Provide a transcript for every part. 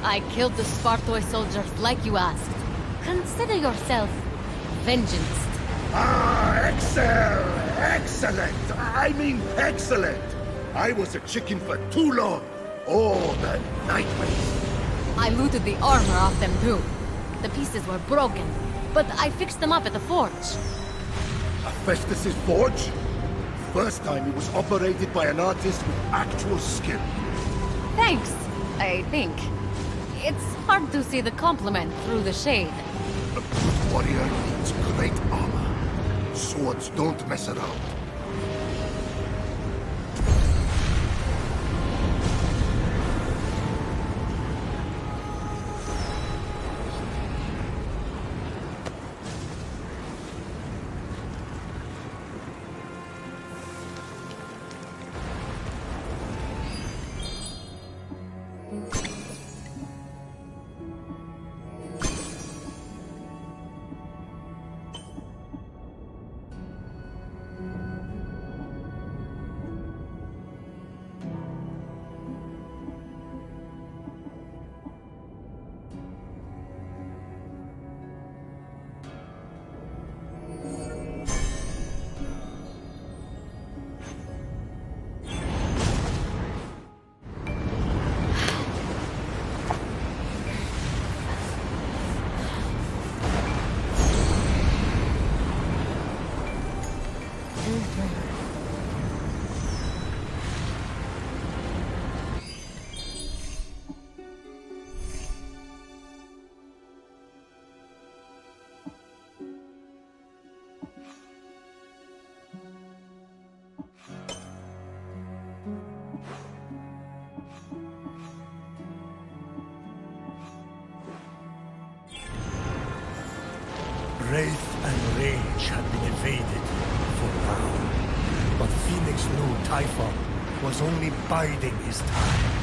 I killed the Spartoi soldiers like you asked. Consider yourself vengeanced. Excellent! I mean excellent! I was a chicken for too long. Oh, the nightmares. I looted the armor off them too. The pieces were broken, but I fixed them up at the forge. Hephaestus's forge? First time it was operated by an artist with actual skill. Thanks, I think. It's hard to see the compliment through the shade. A good warrior needs great armor. Swords don't mess around. Wraith and Rage had been evaded for now, but Phoenix knew Typhon was only biding his time.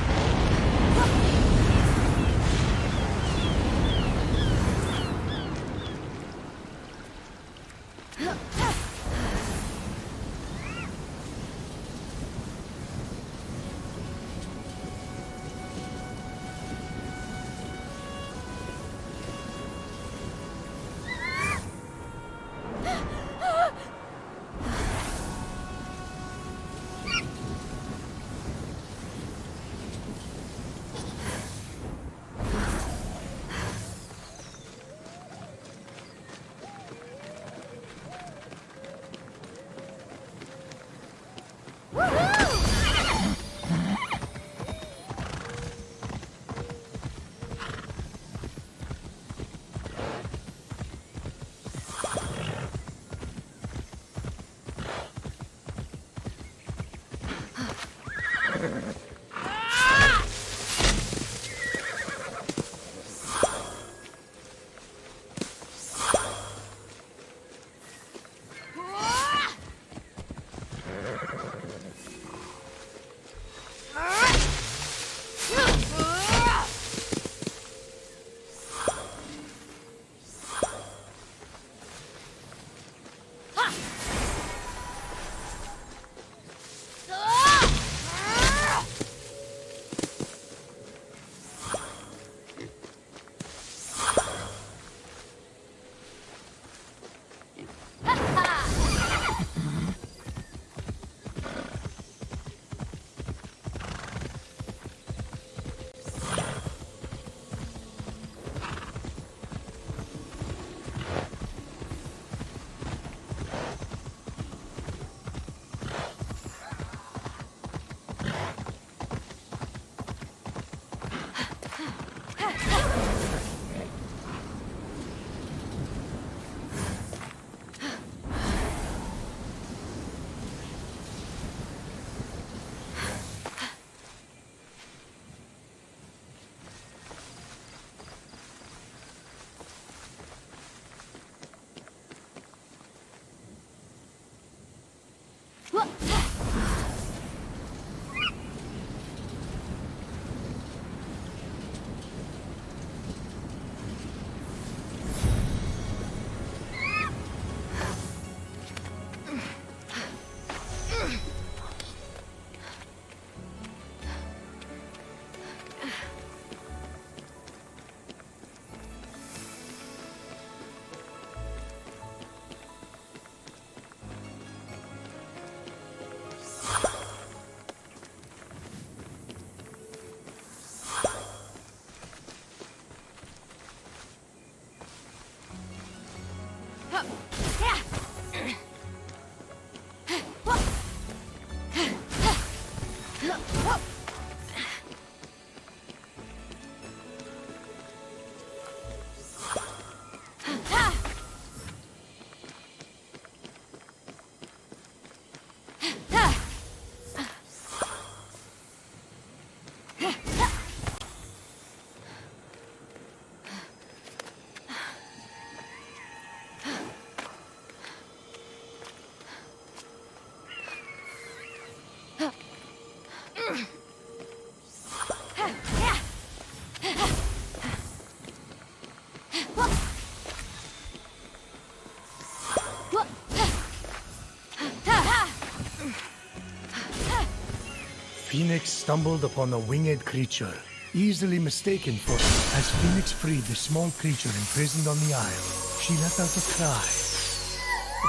Fenyx stumbled upon a winged creature, easily mistaken for... As Fenyx freed the small creature imprisoned on the isle, she let out a cry,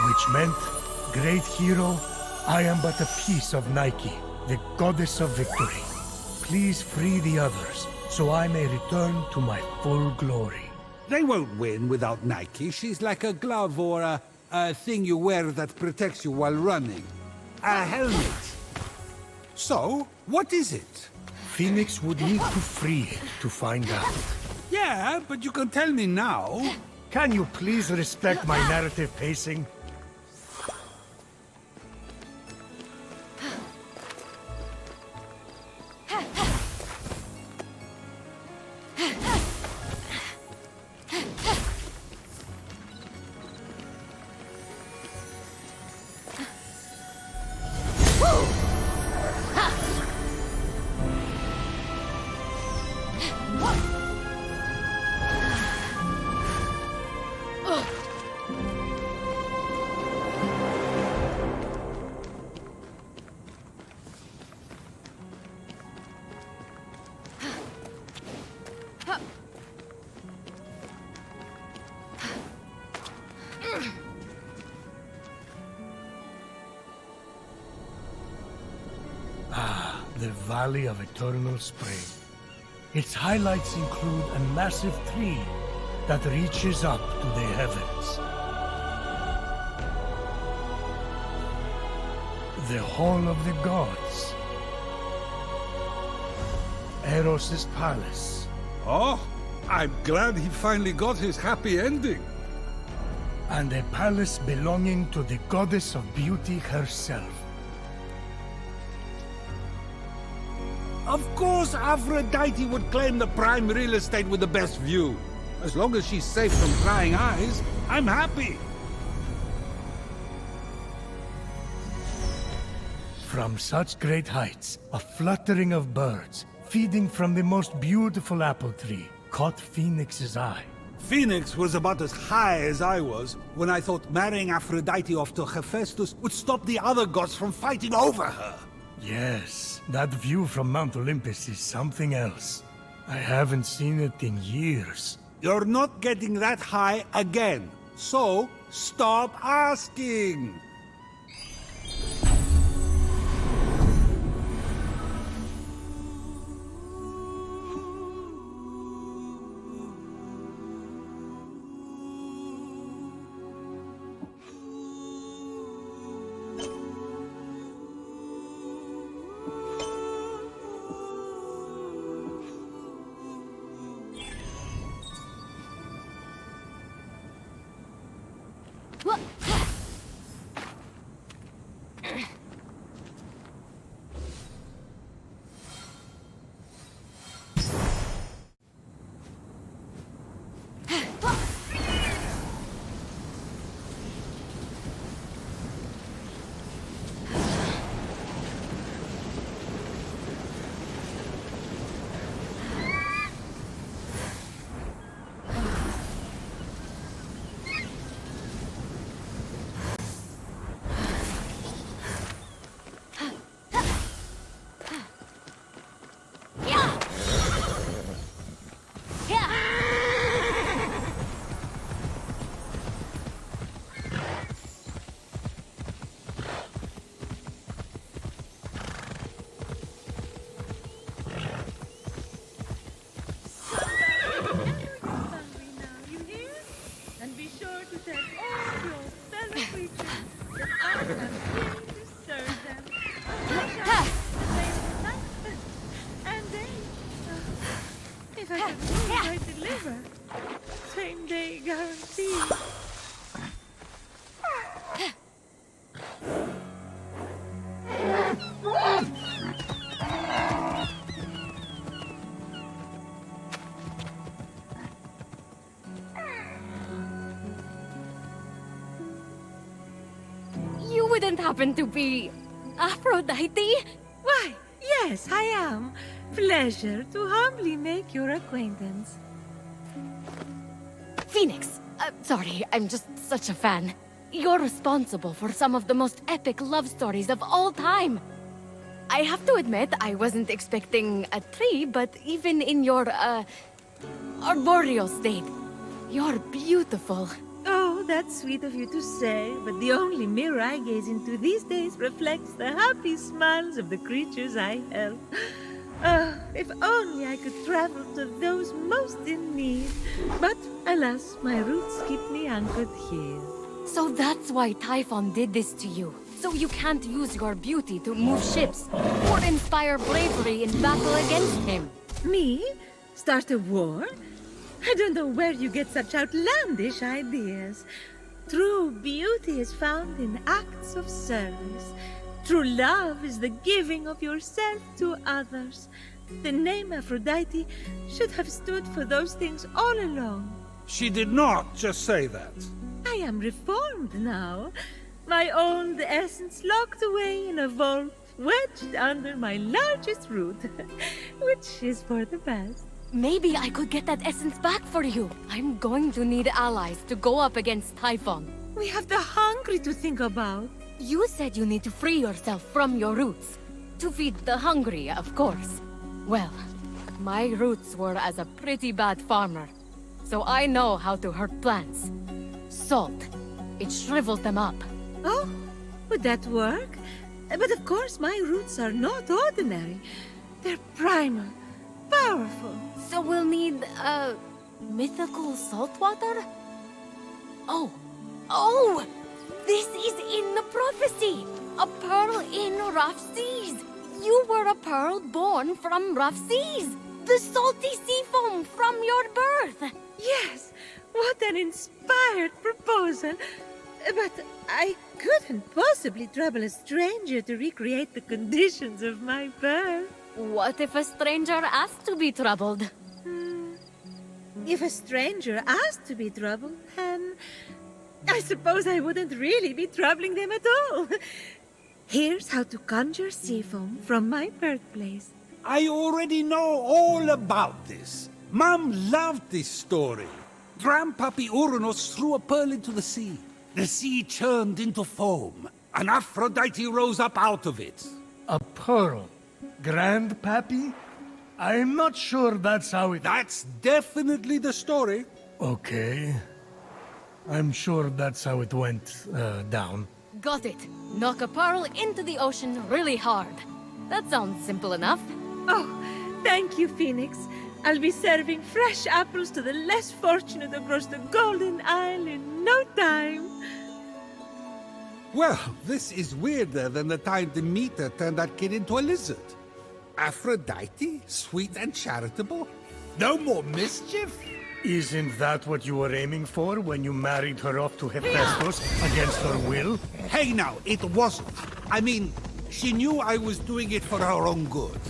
which meant, "Great hero, I am but a piece of Nike, the goddess of victory. Please free the others, so I may return to my full glory." They won't win without Nike. She's like a glove or a thing you wear that protects you while running. A helmet. So, what is it? Fenyx would need to free it to find out. Yeah, but you can tell me now. Can you please respect my narrative pacing? The Valley of Eternal Spring. Its highlights include a massive tree that reaches up to the heavens. The Hall of the Gods. Eros' palace. Oh, I'm glad he finally got his happy ending. And a palace belonging to the goddess of beauty herself. Of course, Aphrodite would claim the prime real estate with the best view. As long as she's safe from prying eyes, I'm happy. From such great heights, a fluttering of birds, feeding from the most beautiful apple tree, caught Fenyx's eye. Fenyx was about as high as I was when I thought marrying Aphrodite off to Hephaestus would stop the other gods from fighting over her. Yes, that view from Mount Olympus is something else. I haven't seen it in years. You're not getting that high again, so stop asking. wouldn't happen to be Aphrodite? Why, yes, I am. Pleasure to humbly make your acquaintance. Phoenix, sorry, I'm just such a fan. You're responsible for some of the most epic love stories of all time. I have to admit, I wasn't expecting a tree, but even in your, arboreal state, you're beautiful. Oh, that's sweet of you to say, but the only mirror I gaze into these days reflects the happy smiles of the creatures I help. If only I could travel to those most in need. But alas, my roots keep me anchored here. So that's why Typhon did this to you. So you can't use your beauty to move ships or inspire bravery in battle against him. Me? Start a war? I don't know where you get such outlandish ideas. True beauty is found in acts of service. True love is the giving of yourself to others. The name Aphrodite should have stood for those things all along. She did not just say that. I am reformed now. My old essence locked away in a vault, wedged under my largest root, which is for the best. Maybe I could get that essence back for you. I'm going to need allies to go up against Typhon. We have the hungry to think about. You said you need to free yourself from your roots. To feed the hungry, of course. Well, my roots were as a pretty bad farmer, so I know how to hurt plants. Salt. It shrivels them up. Oh, would that work? But of course my roots are not ordinary. They're primal, powerful. So we'll need, mythical salt water? Oh! This is in the prophecy! A pearl in rough seas! You were a pearl born from rough seas! The salty sea foam from your birth! Yes, what an inspired proposal! But I couldn't possibly trouble a stranger to recreate the conditions of my birth. What if a stranger asked to be troubled? If a stranger asked to be troubled, then I suppose I wouldn't really be troubling them at all. Here's how to conjure sea foam from my birthplace. I already know all about this. Mom loved this story. Grandpappy Uranus threw a pearl into the sea. The sea churned into foam, and Aphrodite rose up out of it. A pearl? Grandpappy? I'm not sure that's how it... That's definitely the story. Okay. I'm sure that's how it went, down. Got it. Knock a pearl into the ocean really hard. That sounds simple enough. Oh, thank you, Phoenix. I'll be serving fresh apples to the less fortunate across the Golden Isle in no time. Well, this is weirder than the time Demeter turned that kid into a lizard. Aphrodite? Sweet and charitable? No more mischief? Isn't that what you were aiming for when you married her off to Hephaestus against her will? Hey now, it wasn't. I mean, she knew I was doing it for her own good.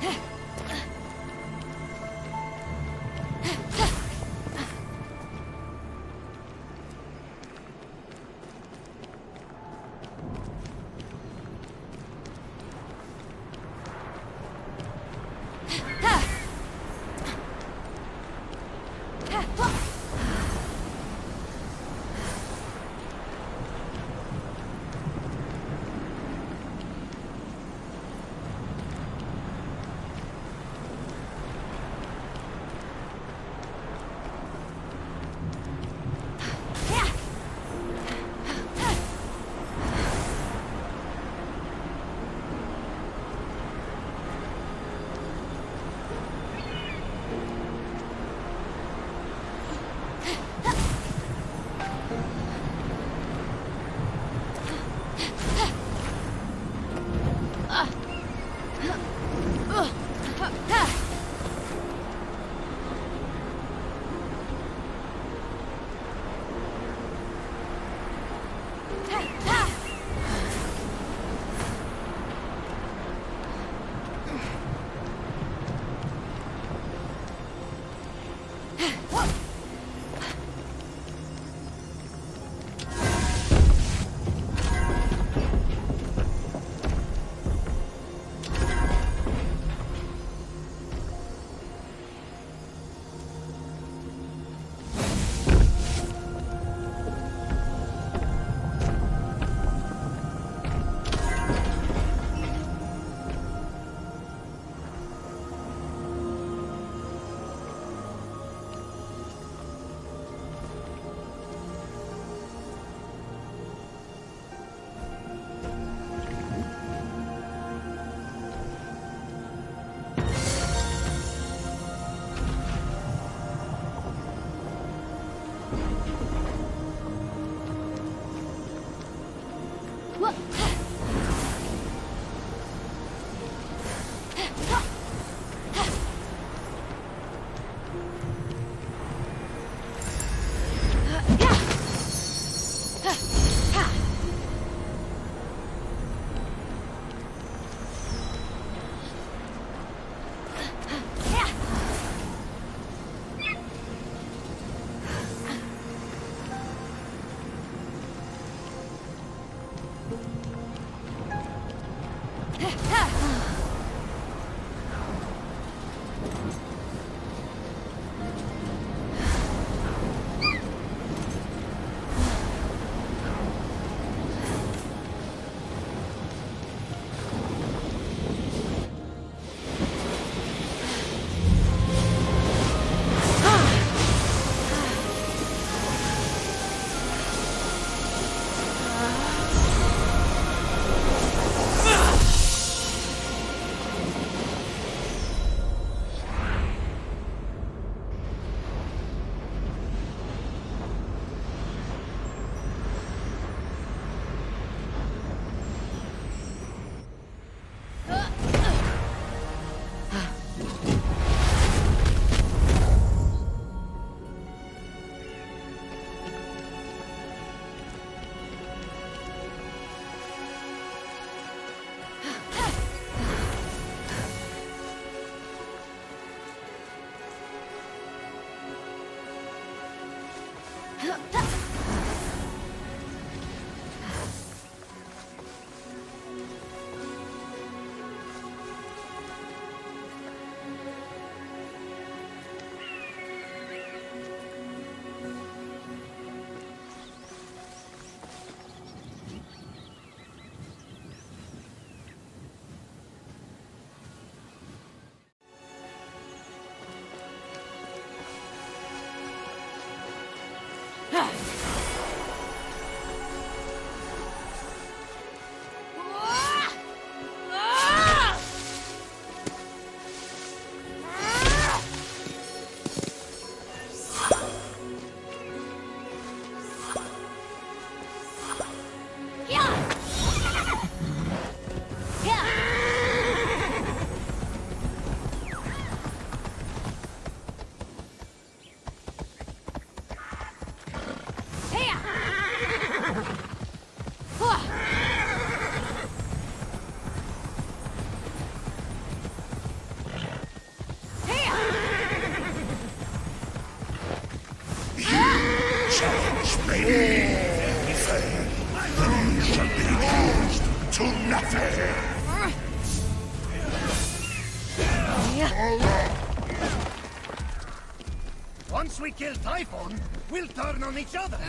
Ah! You shall be reduced to nothing. Once we kill Typhon, we'll turn on each other.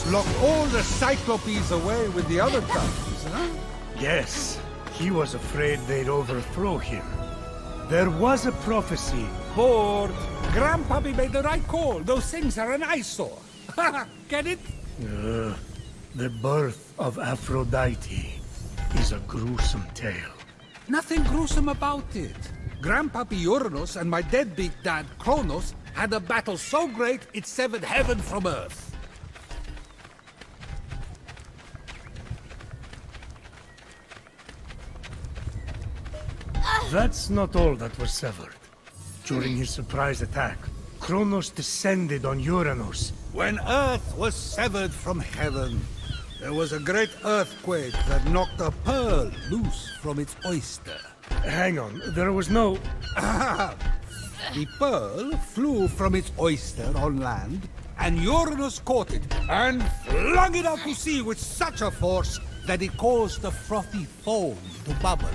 Locked all the Cyclopes away with the other titans, huh? Yes, he was afraid they'd overthrow him. There was a prophecy. Bored. Grandpappy made the right call. Those things are an eyesore. Get it? The birth of Aphrodite is a gruesome tale. Nothing gruesome about it. Grandpappy Uranus and my deadbeat dad Kronos had a battle so great it severed heaven from earth. That's not all that was severed. During his surprise attack, Kronos descended on Uranus. When Earth was severed from heaven, there was a great earthquake that knocked a pearl loose from its oyster. Hang on, there was no... The pearl flew from its oyster on land, and Uranus caught it and flung it out to sea with such a force that it caused the frothy foam to bubble.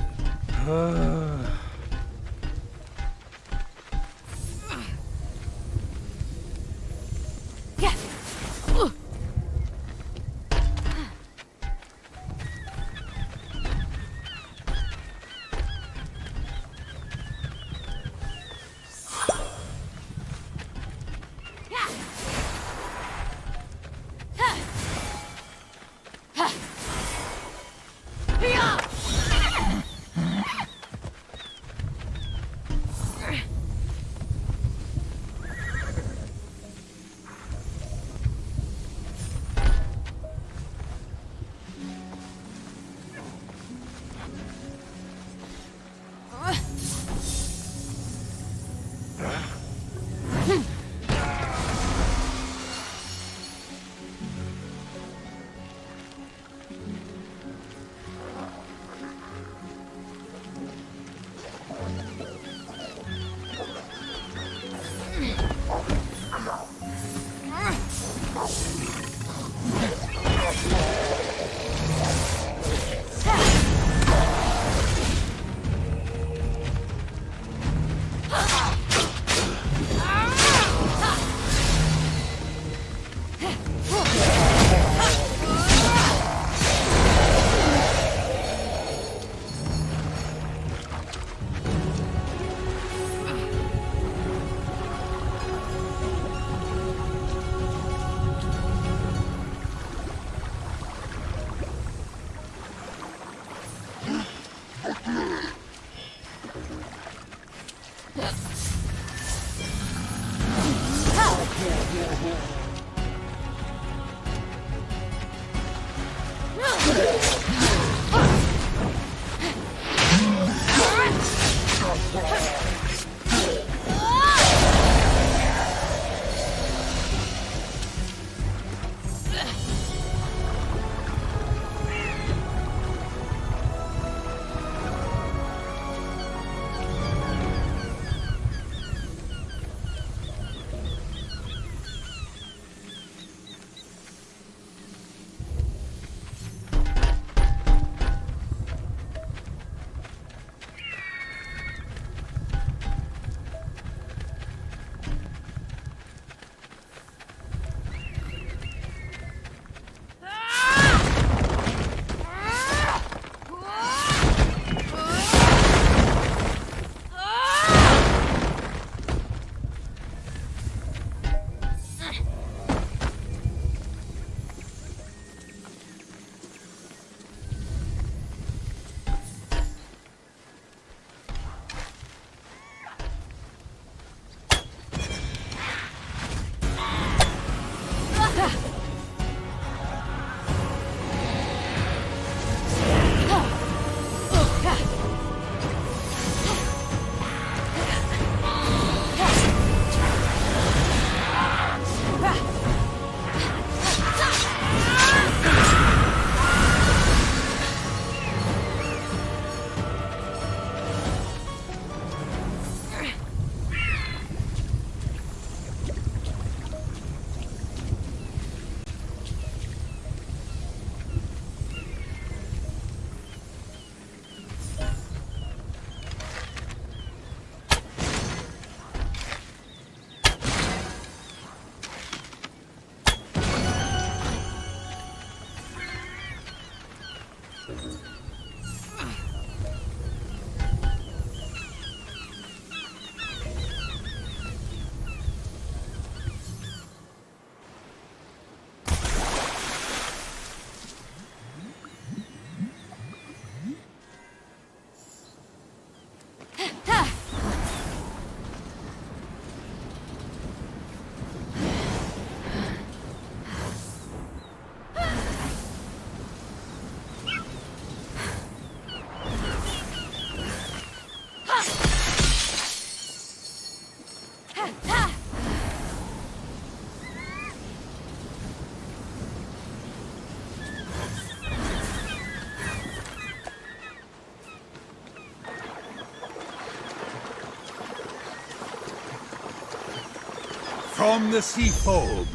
From the sea foam,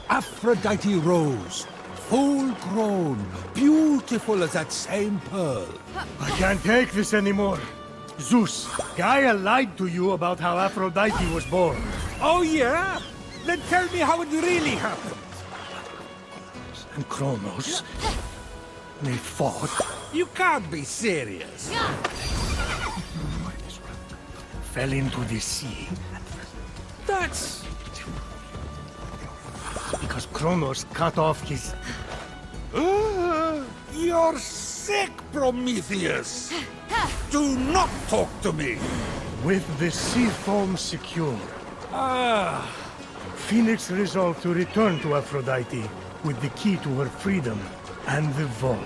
Aphrodite rose, full grown, beautiful as that same pearl. I can't take this anymore. Zeus, Gaia lied to you about how Aphrodite was born. Oh, yeah? Then tell me how it really happened. And Kronos, they fought, You can't be serious. fell into the sea. That's... Because Kronos cut off his... You're sick, Prometheus! Do not talk to me! With the sea foam secure, Phoenix resolved to return to Aphrodite with the key to her freedom and the vault.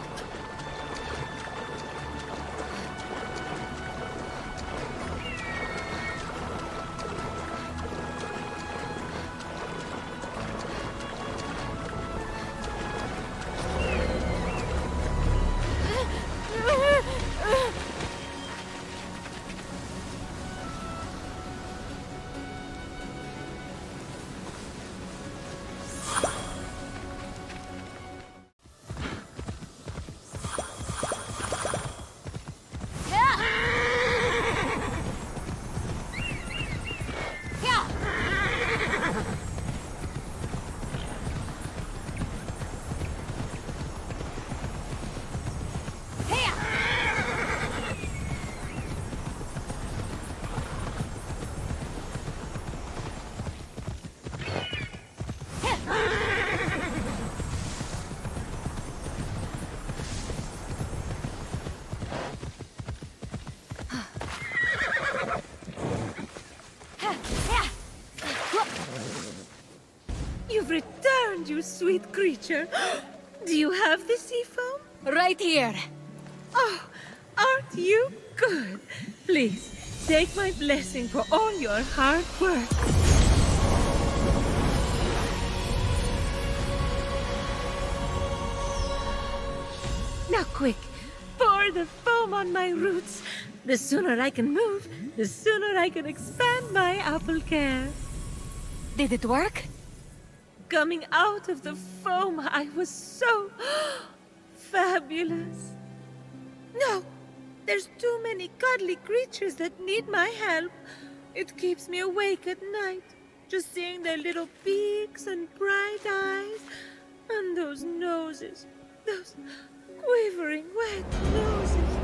You've returned, you sweet creature. Do you have the sea foam? Right here. Oh, aren't you good? Please, take my blessing for all your hard work. Now quick, pour the foam on my roots. The sooner I can move, the sooner I can expand my apple care. Did it work? Coming out of the foam, I was so fabulous. No, there's too many cuddly creatures that need my help. It keeps me awake at night, just seeing their little beaks and bright eyes, and those noses, those quivering wet noses.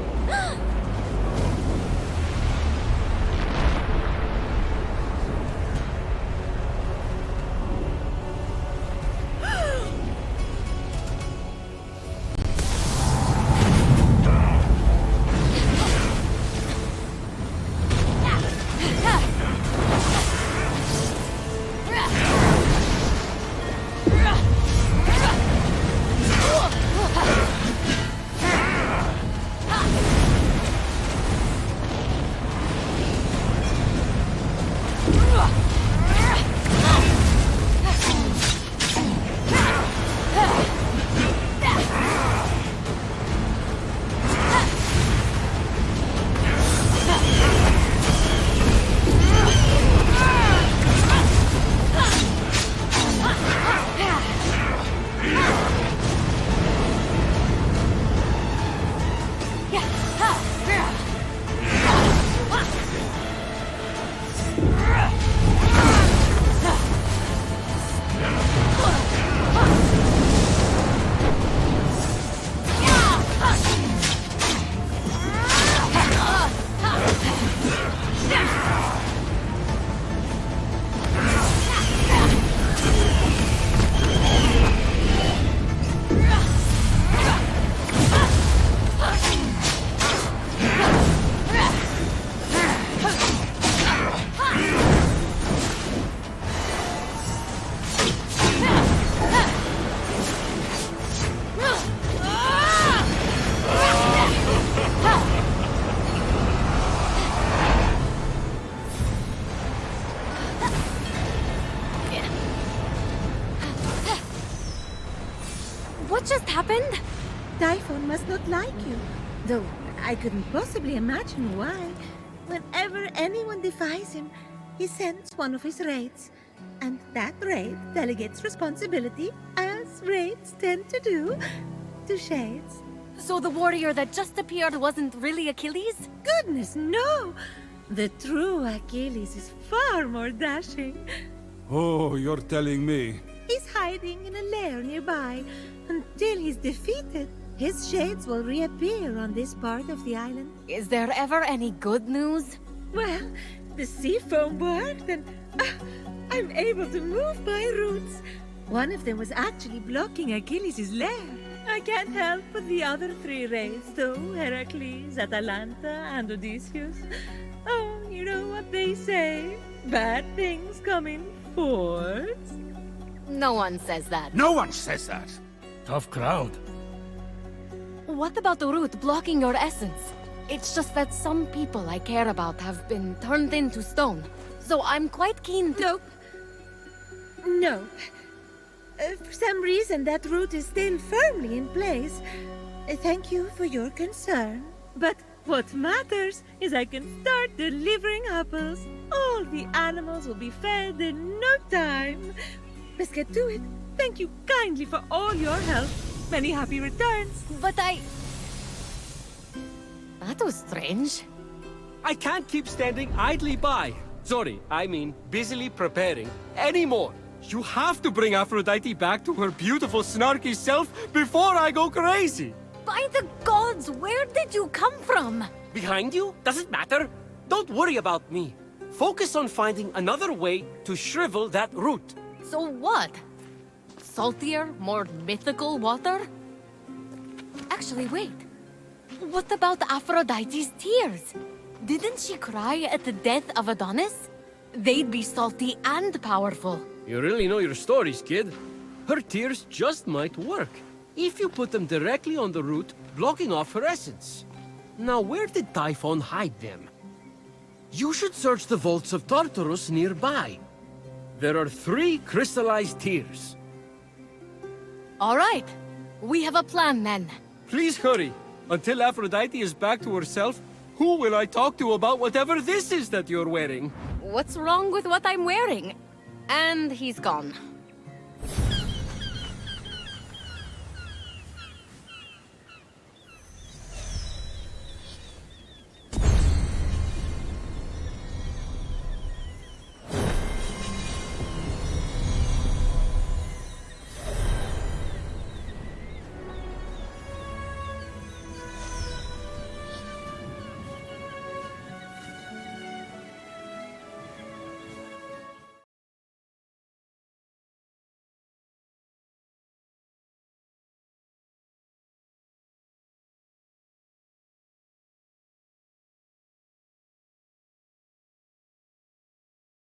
What just happened? Typhon must not like you, though I couldn't possibly imagine why. Whenever anyone defies him, he sends one of his raids. And that raid delegates responsibility, as raids tend to do, to shades. So the warrior that just appeared wasn't really Achilles? Goodness, no! The true Achilles is far more dashing. Oh, you're telling me. He's hiding in a lair nearby. Until he's defeated, his shades will reappear on this part of the island. Is there ever any good news? Well, the sea foam worked and I'm able to move my roots. One of them was actually blocking Achilles' lair. I can't help but the other three rays, though, Heracles, Atalanta, and Odysseus. Oh, you know what they say. Bad things come in fours. No one says that. No one says that. Tough crowd. What about the root blocking your essence? It's just that some people I care about have been turned into stone. So I'm quite keen to... Nope. No. For some reason, that root is still firmly in place. Thank you for your concern. But what matters is I can start delivering apples. All the animals will be fed in no time. Let's get to it. Thank you kindly for all your help. Many happy returns. But That was strange. I can't keep standing idly by. Sorry, I mean busily preparing anymore. You have to bring Aphrodite back to her beautiful, snarky self before I go crazy. By the gods, where did you come from? Behind you? Does it matter? Don't worry about me. Focus on finding another way to shrivel that root. So what? Saltier, more mythical water? Actually, wait. What about Aphrodite's tears? Didn't she cry at the death of Adonis? They'd be salty and powerful. You really know your stories, kid. Her tears just might work, if you put them directly on the root, blocking off her essence. Now, where did Typhon hide them? You should search the vaults of Tartarus nearby. There are 3 crystallized tears. All right. We have a plan, then. Please hurry. Until Aphrodite is back to herself, who will I talk to about whatever this is that you're wearing? What's wrong with what I'm wearing? And he's gone.